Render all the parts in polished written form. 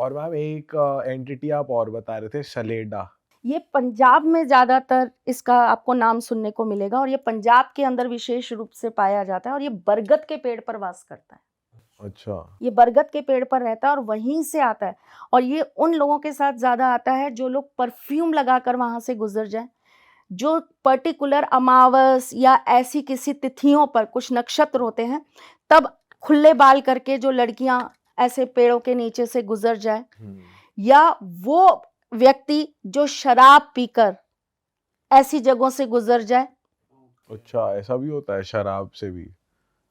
और मैम एक एंटिटी आप और बता रहे थे, सलेडा। ये पंजाब में ज़्यादातर इसका आपको नाम सुनने को मिलेगा और ये पंजाब के अंदर विशेष रूप से पाया जाता है और ये बरगद के पेड़ पर वास करता है। अच्छा। ये बरगद के पेड़ पर रहता है और वहीं से आता है और ये उन लोगों के साथ ज़्यादा आता है जो लोग परफ्यूम लगाकर वहाँ से गुजर जाएं, जो पर्टिकुलर अमावस या ऐसी किसी तिथियों पर कुछ नक्षत्र होते हैं तब खुले बाल करके जो लड़कियां ऐसे पेड़ों के नीचे से गुजर जाए, या वो व्यक्ति जो शराब पीकर ऐसी जगहों से गुजर जाए। अच्छा, ऐसा भी होता है शराब से भी?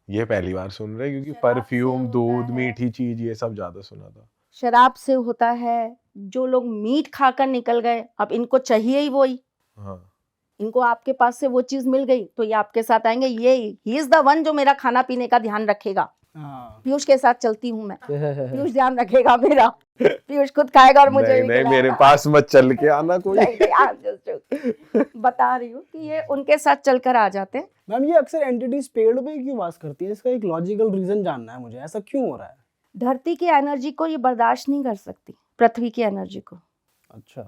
ये पहली बार सुन रहे, क्योंकि शराब से परफ्यूम, होता दूध, है, मीठी चीज, ये सब ज्यादा सुना था। शराब से होता है, जो लोग मीट खाकर निकल गए, अब इनको चाहिए ही वही, हाँ। इनको आपके पास से वो चीज मिल गई तो ये आपके साथ आएंगे, ये ही इज द वन जो मेरा खाना पीने का ध्यान रखेगा। पीयूष के साथ चलती हूँ मैं, पीयूष ध्यान रखेगा मेरा, पीयूष खुद खाएगा और मुझे नहीं भी नहीं, खिलाएगा। मेरे पास मत चल के आना कोई। I'm just joking। बता रही हूँ कि ये उनके साथ चलकर आ जाते हैं। मैम ये अक्सर एंटिटीज पेड़ पे क्यों वास करती है? इसका एक लॉजिकल रीजन जानना है मुझे, ऐसा क्यों हो रहा है? धरती की एनर्जी को ये बर्दाश्त नहीं कर सकती, पृथ्वी की एनर्जी को। अच्छा।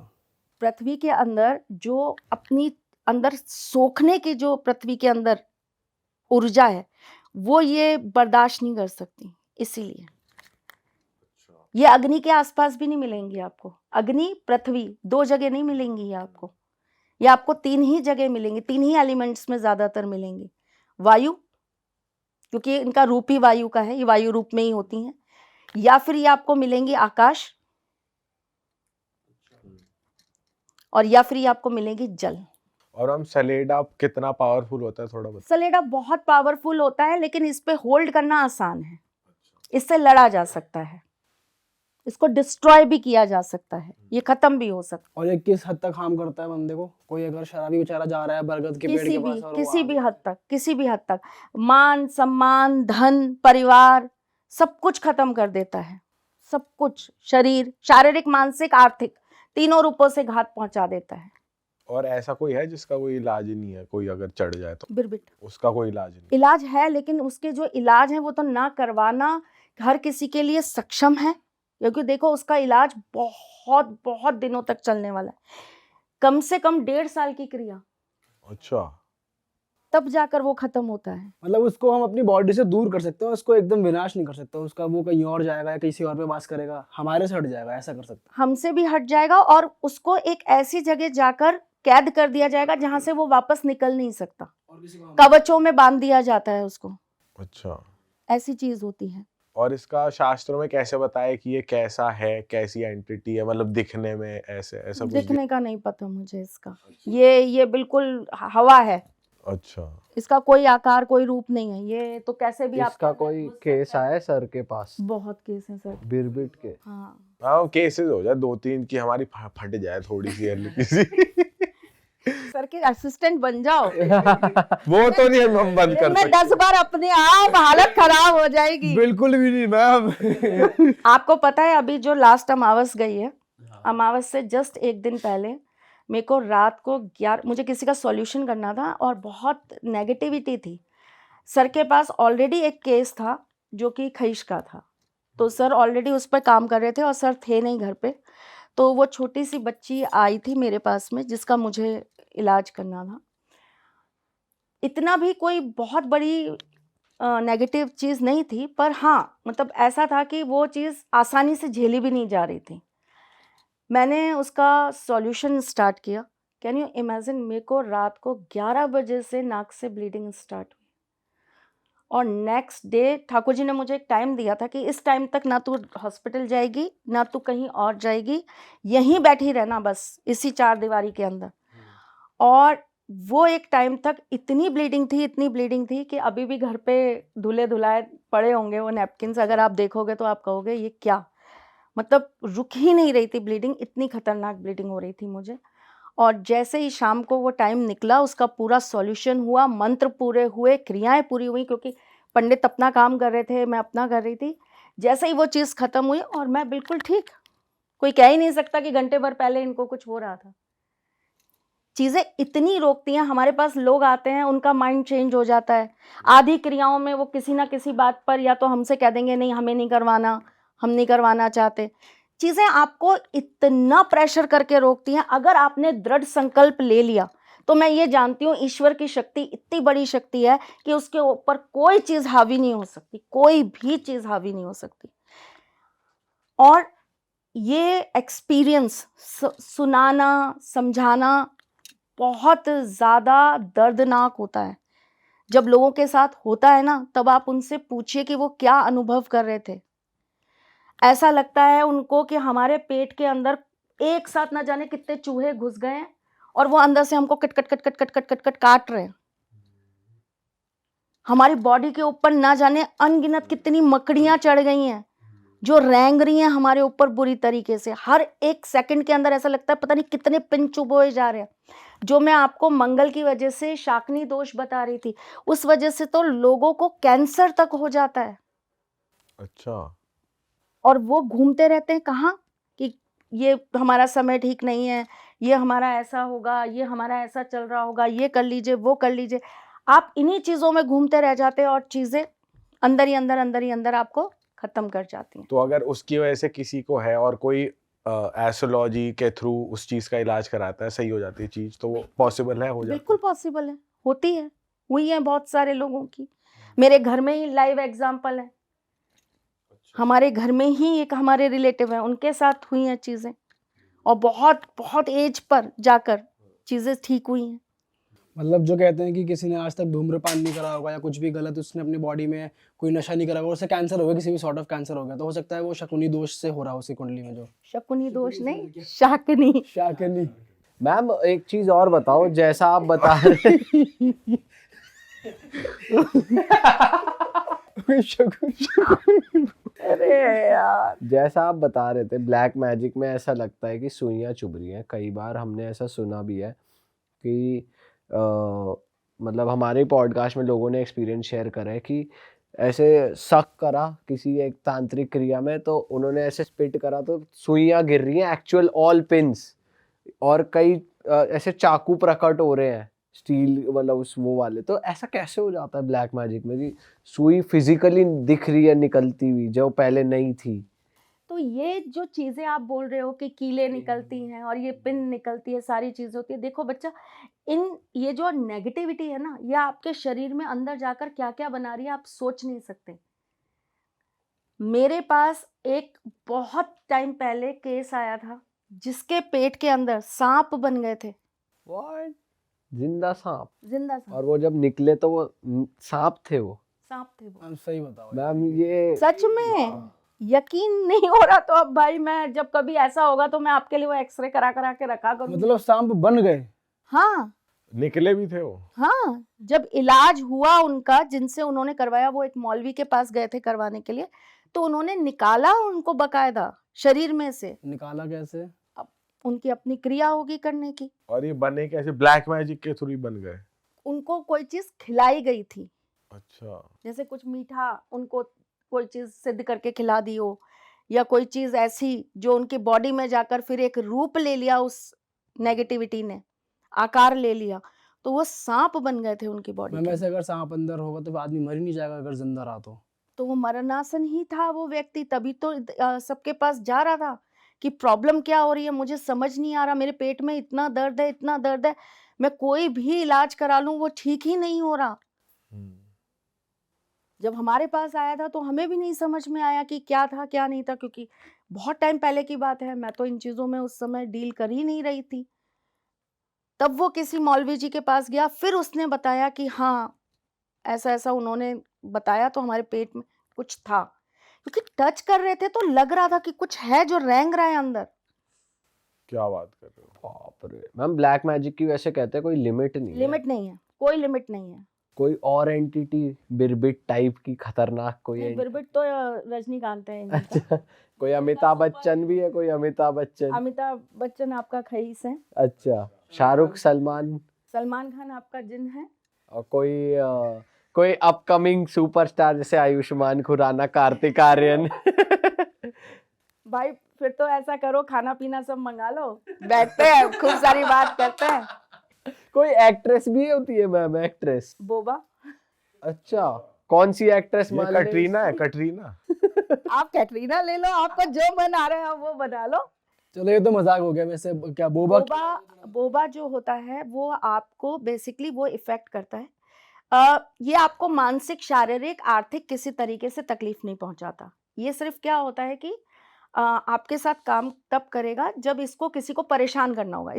पृथ्वी के अंदर जो अपनी अंदर सोखने की जो पृथ्वी के अंदर ऊर्जा है वो ये बर्दाश्त नहीं कर सकती, इसीलिए ये अग्नि के आसपास भी नहीं मिलेंगी आपको। अग्नि, पृथ्वी, दो जगह नहीं मिलेंगी ये आपको, ये आपको तीन ही जगह मिलेंगी, तीन ही एलिमेंट्स में ज्यादातर मिलेंगी। वायु, क्योंकि इनका रूप ही वायु का है, ये वायु रूप में ही होती हैं, या फिर ये आपको मिलेंगी आकाश, और या फिर ये आपको मिलेगी जल। और हम सलेडा कितना पावरफुल होता है, थोड़ा बता। सलेडा बहुत पावरफुल होता है, लेकिन इस पे होल्ड करना आसान है, इससे लड़ा जा सकता है, इसको डिस्ट्रॉय भी किया जा सकता है, ये खत्म भी हो सकता है। और ये किस हद तक हार्म करता है बंदे को? कोई अगर शराबी बेचारा जा रहा है बरगद के पेड़ के पास और किसी भी हद तक मान सम्मान, धन, परिवार सब कुछ खत्म कर देता है, सब कुछ, शरीर, शारीरिक, मानसिक, आर्थिक, तीनों रूपों से घात पहुंचा देता है। और ऐसा कोई है जिसका कोई इलाज ही नहीं है? कोई अगर चढ़ जाए तो बिरबिट, उसका कोई इलाज नहीं? इलाज है, लेकिन उसके जो इलाज है वो तो ना करवाना हर किसी के लिए सक्षम है, क्योंकि देखो उसका इलाज बहुत बहुत दिनों तक चलने वाला है, कम से कम 1.5 साल की क्रिया। अच्छा। तब जाकर वो खत्म होता है। मतलब उसको हम अपनी बॉडी से दूर कर सकते हैं, उसको एकदम विनाश नहीं कर सकते, उसका वो कहीं और जाएगा या किसी और पे वास करेगा, हमारे से हट जाएगा, ऐसा कर सकते हैं? हमसे भी हट जाएगा और उसको एक ऐसी जगह जाकर कैद कर दिया जाएगा जहां से वो वापस निकल नहीं सकता, कवचों में बांध दिया जाता है उसको। अच्छा, ऐसी चीज होती है। और इसका शास्त्रों में कैसे बताया कि ये कैसा है, कैसी एंटिटी है, मतलब दिखने में ऐसे, ऐसा कुछ? दिखने का नहीं पता मुझे इसका, ये बिल्कुल हवा है। अच्छा। इसका कोई आकार, कोई रूप नहीं है, ये तो कैसे भी इसका कोई केस आया सर के पास? बहुत केस है सर, बिरबिट के। हाँ केसेस हो जाए 2-3 की हमारी फट जाए थोड़ी सी हल्की सी। सर के असिस्टेंट बन जाओ। वो तो नहीं हम बंद कर मैं 10 बार अपने आप हालत खराब हो जाएगी। बिल्कुल भी नहीं मैम। आपको पता है अभी जो लास्ट अमावस गई है, अमावस से जस्ट एक दिन पहले मेरे को रात को 11, मुझे किसी का सॉल्यूशन करना था और बहुत नेगेटिविटी थी। सर के पास ऑलरेडी एक केस था जो कि खईश का था, तो सर ऑलरेडी उस पर काम कर रहे थे और सर थे नहीं घर पे, तो वो छोटी सी बच्ची आई थी मेरे पास में जिसका मुझे इलाज करना था। इतना भी कोई बहुत बड़ी नेगेटिव चीज़ नहीं थी, पर हाँ मतलब ऐसा था कि वो चीज़ आसानी से झेली भी नहीं जा रही थी। मैंने उसका सॉल्यूशन स्टार्ट किया। कैन यू इमेजिन, मेरे को रात को 11 बजे से नाक से ब्लीडिंग स्टार्ट हुई और नेक्स्ट डे ठाकुर जी ने मुझे एक टाइम दिया था कि इस टाइम तक ना तू हॉस्पिटल जाएगी ना तू कहीं और जाएगी, यहीं बैठी रहना बस इसी 4 दीवारी के अंदर। और वो एक टाइम तक इतनी ब्लीडिंग थी कि अभी भी घर पे धुले धुलाए पड़े होंगे वो नैपकिन्स, अगर आप देखोगे तो आप कहोगे ये क्या, मतलब रुक ही नहीं रही थी ब्लीडिंग, इतनी खतरनाक ब्लीडिंग हो रही थी मुझे। और जैसे ही शाम को वो टाइम निकला, उसका पूरा सॉल्यूशन हुआ, मंत्र पूरे हुए, क्रियाएं पूरी हुई, क्योंकि पंडित अपना काम कर रहे थे, मैं अपना कर रही थी। जैसे ही वो चीज़ खत्म हुई और मैं बिल्कुल ठीक, कोई कह ही नहीं सकता कि घंटे भर पहले इनको कुछ हो रहा था। चीज़ें इतनी रोकती हैं, हमारे पास लोग आते हैं उनका माइंड चेंज हो जाता है, आधी क्रियाओं में वो किसी ना किसी बात पर या तो हमसे कह देंगे नहीं हमें नहीं करवाना, हम नहीं करवाना चाहते, चीजें आपको इतना प्रेशर करके रोकती हैं। अगर आपने दृढ़ संकल्प ले लिया तो मैं ये जानती हूँ ईश्वर की शक्ति इतनी बड़ी शक्ति है कि उसके ऊपर कोई चीज हावी नहीं हो सकती, कोई भी चीज हावी नहीं हो सकती। और ये एक्सपीरियंस सुनाना समझाना बहुत ज़्यादा दर्दनाक होता है। जब लोगों के साथ होता है ना, तब आप उनसे पूछिए कि वो क्या अनुभव कर रहे थे। ऐसा लगता है उनको कि हमारे पेट के अंदर एक साथ ना जाने कितने चूहे घुस गए हैं और वो अंदर से हमको cut cut cut cut cut cut cut cut काट रहे हैं। हमारी बॉडी के ऊपर ना जाने अनगिनत कितनी मकड़ियां चढ़ गई हैं जो रेंग रही हैं हमारे ऊपर बुरी तरीके से। हर एक सेकंड के अंदर ऐसा लगता है पता नहीं कितने पिन चुभोए जा रहे हैं। जो मैं आपको मंगल की वजह से शाकनी दोष बता रही थी, उस वजह से तो लोगों को कैंसर तक हो जाता है। अच्छा। और वो घूमते रहते हैं कहाँ कि ये हमारा समय ठीक नहीं है, ये हमारा ऐसा होगा, ये हमारा ऐसा चल रहा होगा, ये कर लीजिए, वो कर लीजिए। आप इन्हीं चीज़ों में घूमते रह जाते हैं और चीज़ें अंदर ही अंदर आपको खत्म कर जाती हैं। तो अगर उसकी वजह से किसी को है और कोई एस्ट्रोलॉजी के थ्रू उस चीज का इलाज कराता है, सही हो जाती है चीज, तो वो पॉसिबल है, हो जाती बिल्कुल पॉसिबल है, होती है, हुई है बहुत सारे लोगों की। मेरे घर में ही लाइव एग्जाम्पल है। हमारे घर में ही एक हमारे रिलेटिव हैं, उनके साथ हुई हैं चीज़ें और बहुत बहुत एज पर जाकर चीज़ें ठीक हुई हैं। मतलब जो कहते हैं कि किसी ने आज तक धूम्रपान नहीं करा होगा या कुछ भी गलत उसने अपनी बॉडी में कोई नशा नहीं करा होगा, उससे कैंसर हो गया, किसी भी सॉर्ट ऑफ कैंसर हो गया, तो हो सकता है वो शकुनी दोष से हो रहा हो उसी कुंडली में। जो शकुनी दोष नहीं, शाकनी। शाकनी। मैम एक चीज और बताओ, जैसा आप बता रहे अरे यार, जैसा आप बता रहे थे ब्लैक मैजिक में ऐसा लगता है कि सुइयां चुभ रही हैं। कई बार हमने ऐसा सुना भी है कि मतलब हमारे पॉडकास्ट में लोगों ने एक्सपीरियंस शेयर करा है कि ऐसे शक करा किसी एक तांत्रिक क्रिया में, तो उन्होंने ऐसे स्पिट करा तो सुइयां गिर रही हैं, एक्चुअल ऑल पिंस, और कई ऐसे चाकू प्रकट हो रहे हैं स्टील मतलब उस वो वाले। तो ऐसा कैसे हो जाता है ब्लैक मैजिक में कि सुई फिजिकली दिख रही है निकलती हुई जो पहले नहीं थी? तो ये जो चीज़ें आप बोल रहे हो कि कीले निकलती हैं और ये पिन निकलती है, सारी चीज़ होती है। देखो बच्चा, ये जो नेगेटिविटी है ना, ये आपके शरीर में अंदर जाकर क्या क्या बना रही है आप सोच नहीं सकते। मेरे पास एक बहुत टाइम पहले केस आया था जिसके पेट के अंदर सांप बन गए थे। What? जिंदा सांप? जिंदा सांप। और वो जब निकले तो वो सांप थे? वो सांप थे वो। मैम सही बताओ मैम ये सच में यकीन नहीं हो रहा तो अब भाई मैं जब कभी ऐसा होगा तो मैं आपके लिए वो एक्सरे करा करा के रखा करूंगी। मतलब सांप बन गए? हाँ निकले भी थे वो? हाँ, जब इलाज हुआ उनका, जिनसे उन्होंने करवाया, वो एक मौलवी के पास गए थे करवाने के लिए, तो उन्होंने निकाला उनको बकायदा शरीर में से। निकाला कैसे? अब उनकी अपनी क्रिया होगी करने की। और ये बने कैसे? ब्लैक मैजिक के थ्रू ही बन गए? उनको कोई चीज खिलाई गई थी। अच्छा। जैसे कुछ मीठा उनको कोई चीज सिद्ध करके खिला दी हो, या कोई चीज ऐसी जो उनकी बॉडी में जाकर फिर एक रूप ले लिया, उस नेगेटिविटी ने आकार ले लिया, तो वो सांप बन गए थे उनकी बॉडी मैम के। ऐसे अगर सांप अंदर होगा तो आदमी मर ही नहीं जाएगा अगर जिंदा रहा तो वो मरणासन ही था वो व्यक्ति, तभी तो सबके पास जा रहा था कि प्रॉब्लम क्या हो रही है, मुझे समझ नहीं आ रहा, मेरे पेट में इतना दर्द है, इतना दर्द है, मैं कोई भी इलाज करा लूं वो ठीक ही नहीं हो रहा। जब हमारे पास आया था तो हमें भी नहीं समझ में आया कि क्या था क्या नहीं था, क्योंकि बहुत टाइम पहले की बात है, मैं तो इन चीज़ों में उस समय डील कर ही नहीं रही थी। तब वो किसी मौलवी जी के पास गया, फिर उसने बताया कि हाँ ऐसा ऐसा उन्होंने बताया, तो हमारे पेट में कुछ था, क्योंकि टच कर रहे थे तो लग रहा था कि कुछ है जो रेंग रहा है अंदर। क्या बात कर रहे हो? बाप रे। मैम ब्लैक मैजिक की वैसे कहते हैं कोई लिमिट नहीं है? लिमिट नहीं है, कोई लिमिट नहीं है। कोई और एंटिटी बिरबिट टाइप की खतरनाक कोई नहीं, बिरबिट तो रजनीकांत है इनका। अच्छा, कोई अमिताभ बच्चन भी है? कोई अमिताभ बच्चन? अमिताभ बच्चन आपका खईस है। अच्छा, शाहरुख, सलमान? सलमान खान आपका जिन है। और कोई अपकमिंग सुपरस्टार जैसे आयुष्मान खुराना, कार्तिक आर्यन? भाई फिर तो ऐसा करो, खाना पीना सब मंगा लो, बैठते हैं खूब सारी बात करते हैं। कोई एक्ट्रेस भी होती है मैम? एक्ट्रेस? बोबा। अच्छा, कौन सी एक्ट्रेस ये मान ले कटरीना है, कटरीना। आप कैटरीना ले लो, आपको जो मन आ रहा है आप वो बना लो। चलो ये तो मजाक हो गया वैसे। क्या बोबा बोबा जो होता है वो आपको बेसिकली वो इफेक्ट करता है, ये आपको मानसिक, शारीरिक, आर्थिक किसी तरीके से तकलीफ नहीं पहुंचाता। ये सिर्फ क्या होता है कि आपके साथ काम तब करेगा जब इसको किसी को परेशान करना होगा।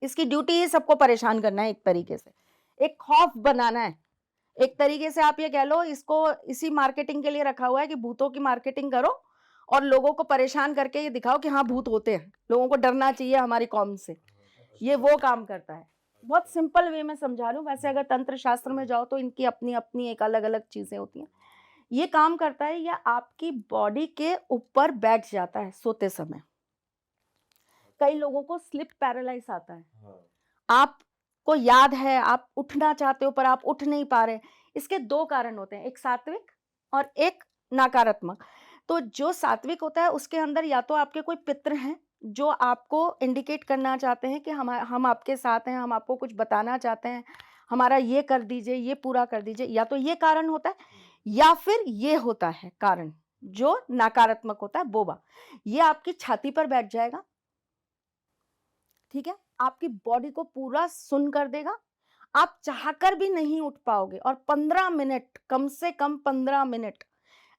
इसकी ड्यूटी ही सबको परेशान करना है, एक तरीके से एक खौफ बनाना है। एक तरीके से आप ये कह लो, इसको इसी मार्केटिंग के लिए रखा हुआ है कि भूतों की मार्केटिंग करो और लोगों को परेशान करके ये दिखाओ कि हाँ भूत होते हैं, लोगों को डरना चाहिए हमारी कौम से। ये वो काम करता है। बहुत सिंपल वे में समझा रही हूँ। वैसे अगर तंत्र शास्त्र में जाओ तो इनकी अपनी अपनी एक अलग अलग चीजें होती हैं। ये काम करता है, या आपकी बॉडी के ऊपर बैठ जाता है सोते समय। कई लोगों को स्लिप पैरालाइज आता है। आपको याद है आप उठना चाहते हो पर आप उठ नहीं पा रहे। इसके दो कारण होते हैं, एक सात्विक और एक नकारात्मक। तो जो सात्विक होता है उसके अंदर या तो आपके कोई पितृ हैं जो आपको इंडिकेट करना चाहते हैं कि हम आपके साथ हैं, हम आपको कुछ बताना चाहते हैं, हमारा ये कर दीजिए, ये पूरा कर दीजिए। या तो ये कारण होता है, या फिर ये होता है कारण जो नकारात्मक होता है, बोबा। ये आपकी छाती पर बैठ जाएगा, ठीक है, आपकी बॉडी को पूरा सुन कर देगा। आप चाहकर भी नहीं उठ पाओगे और 15 मिनट, कम से कम 15 मिनट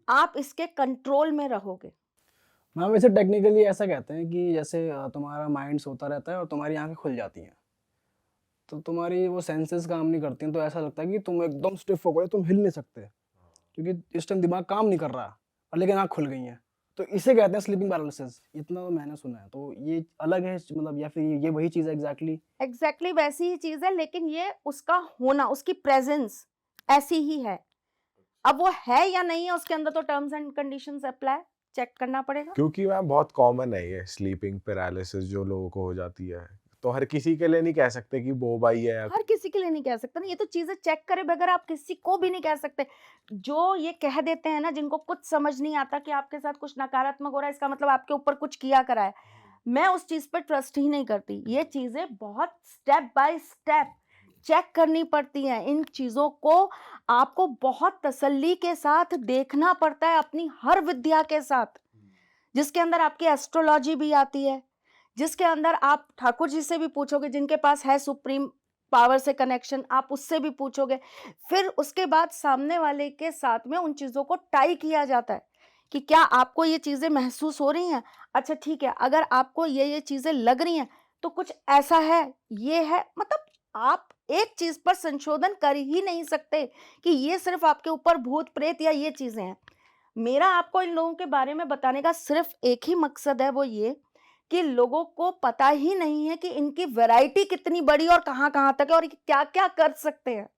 आप इसके कंट्रोल में रहोगे। हाँ, वैसे टेक्निकली ऐसा कहते हैं कि जैसे तुम्हारा माइंड सोता रहता है और तुम्हारी आंखें खुल जाती हैं, तो तुम्हारी वो सेंसेस काम नहीं करती हैं, तो ऐसा लगता है कि तुम एकदम स्टिफ हो गए, तुम हिल नहीं सकते क्योंकि इस टाइम दिमाग काम नहीं कर रहा और लेकिन आँख खुल गई हैं। तो इसे कहते हैं स्लीपिंग पैरालिसिस। इतना तो मैंने सुना है। तो ये अलग है मतलब, या फिर ये वही चीज़ है एग्जैक्टली वैसी ही चीज है, लेकिन ये उसका होना, उसकी प्रेजेंस ऐसी ही है। अब वो है या नहीं है उसके अंदर तो terms and conditions apply check करना पड़ेगा। क्योंकि मैम बहुत कॉमन है ये स्लीपिंग पैरालिसिस जो लोगों को हो जाती है, तो हर किसी के लिए नहीं कह सकते कि बोबा ही है। हर किसी के लिए नहीं कह सकते ना, ये तो चीजें चेक करे बगैर आप किसी को भी नहीं कह सकते। जो ये कह देते हैं ना, जिनको कुछ समझ नहीं आता कि आपके साथ कुछ नकारात्मक हो रहा है, इसका मतलब आपके ऊपर कुछ किया करा है, मैं उस चीज पर ट्रस्ट ही नहीं करती। ये चीजें बहुत स्टेप बाय स्टेप चेक करनी पड़ती हैं। इन चीजों को आपको बहुत तसल्ली के साथ देखना पड़ता है, अपनी हर विद्या के साथ, जिसके अंदर आपकी एस्ट्रोलॉजी भी आती है, जिसके अंदर आप ठाकुर जी से भी पूछोगे, जिनके पास है सुप्रीम पावर से कनेक्शन, आप उससे भी पूछोगे। फिर उसके बाद सामने वाले के साथ में उन चीज़ों को टाई किया जाता है कि क्या आपको ये चीज़ें महसूस हो रही हैं। अच्छा ठीक है, अगर आपको ये चीज़ें लग रही हैं तो कुछ ऐसा है, ये है। मतलब आप एक चीज़ पर संशोधन कर ही नहीं सकते कि ये सिर्फ आपके ऊपर भूत प्रेत या ये चीज़ें हैं। मेरा आपको इन लोगों के बारे में बताने का सिर्फ एक ही मकसद है, वो ये कि लोगों को पता ही नहीं है कि इनकी वैरायटी कितनी बड़ी और कहाँ कहाँ तक है और क्या क्या कर सकते हैं।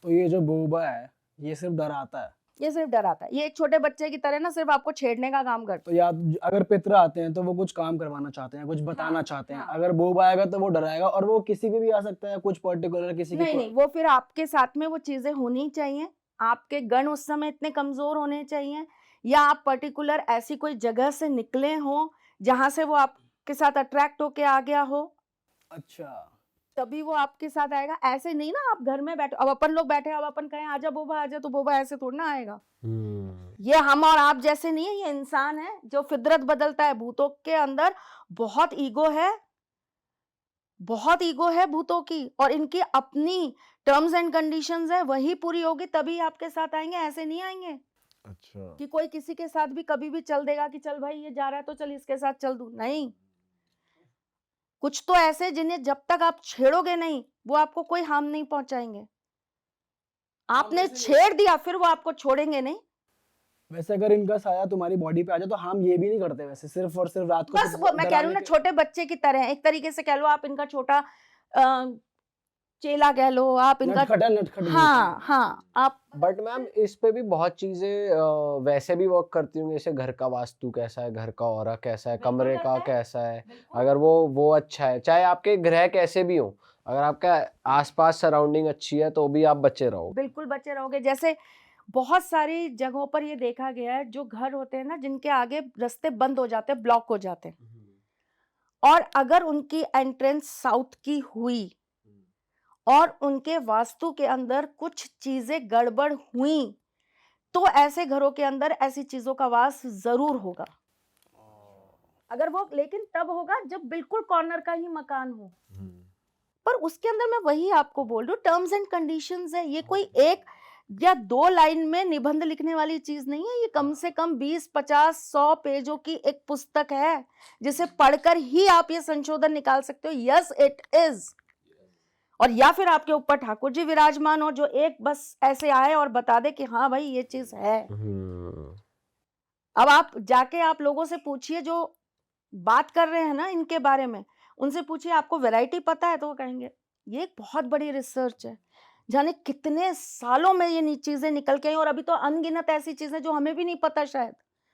तो ये जो बोबा है ये सिर्फ डराता है। ये सिर्फ डराता है। ये एक छोटे बच्चे की तरह ना सिर्फ आपको छेड़ने का काम करता तो या अगर पितर आते हैं तो वो कुछ काम करवाना चाहते हैं, कुछ बताना चाहते हैं। हाँ। अगर बोबा आएगा तो वो डराएगा, और वो किसी पे भी आ सकता है, कुछ पर्टिकुलर किसी है। नहीं नहीं, वो फिर आपके साथ में वो चीजें होनी चाहिए। आपके गण उस समय इतने कमजोर होने चाहिए, या आप पर्टिकुलर ऐसी कोई जगह से निकले हो जहां से वो आपके साथ अट्रैक्ट होके आ गया हो, अच्छा, तभी वो आपके साथ आएगा। ऐसे नहीं ना आप घर में बैठे, अब अपन लोग बैठे, अब अपन कहें आजा बोबा आजा, तो बोबा ऐसे थोड़ा ना आएगा। ये हम और आप जैसे नहीं है, ये इंसान है जो फितरत बदलता है। भूतों के अंदर बहुत ईगो है, बहुत ईगो है भूतों की, और इनकी अपनी टर्म्स एंड कंडीशंस है, वही पूरी होगी तभी आपके साथ आएंगे, ऐसे नहीं आएंगे। अच्छा, कि कोई किसी के साथ भी कभी भी चल देगा कि चल भाई ये जा रहा है तो चल इसके साथ चल दूं, नहीं। कुछ तो ऐसे जिन्हें जब तक आप छेड़ोगे नहीं वो आपको कोई हार्म नहीं पहुंचाएंगे। आपने छेड़ दिया फिर वो आपको छोड़ेंगे नहीं। वैसे अगर इनका साया तुम्हारी बॉडी पे आ जाए तो हम ये भी नहीं करते वैसे, सिर्फ और सिर्फ रात को बस वो मैं कह रही हूँ ना, छोटे बच्चे की तरह है। एक तरीके से कह लो आप इनका छोटा चेला कह लो, आप इनका नटखट हाँ हाँ आप। बट मैम इस पे भी बहुत चीजें वैसे भी वर्क करती होंगी, जैसे घर का वास्तु कैसा है, घर का ऑरा कैसा है, कमरे का कैसा है। अगर वो अच्छा है, चाहे आपके ग्रह कैसे भी हो, अगर आपका आसपास सराउंडिंग अच्छी है तो भी आप बचे रहो। बिल्कुल बचे रहोगे। जैसे बहुत सारी जगहों पर ये देखा गया है, जो घर होते हैं ना जिनके आगे रास्ते बंद हो जाते हैं, ब्लॉक हो जाते हैं, और अगर उनकी एंट्रेंस साउथ की हुई और उनके वास्तु के अंदर कुछ चीजें गड़बड़ हुई, तो ऐसे घरों के अंदर ऐसी चीजों का वास जरूर होगा। अगर वो, लेकिन तब होगा जब बिल्कुल कॉर्नर का ही मकान हो। पर उसके अंदर मैं वही आपको बोल रही हूँ, टर्म्स एंड कंडीशंस है। ये कोई एक या 2 लाइन में निबंध लिखने वाली चीज नहीं है, ये कम से कम 20, 50, 100 पेजों की एक पुस्तक है, जिसे पढ़कर ही आप ये संशोधन निकाल सकते हो। Yes it is. और या फिर आपके ऊपर ठाकुर जी विराजमान हो, जो एक बस ऐसे आए और बता दे कि हाँ भाई ये चीज है। अब आप जाके आप लोगों से पूछिए जो बात कर रहे हैं ना इनके बारे में, उनसे पूछिए आपको वैरायटी पता है, तो वो कहेंगे ये एक बहुत बड़ी रिसर्च है, जाने कितने सालों में ये चीजें निकल के आई, और अभी तो अनगिनत ऐसी चीजें जो हमें भी नहीं पता शायद।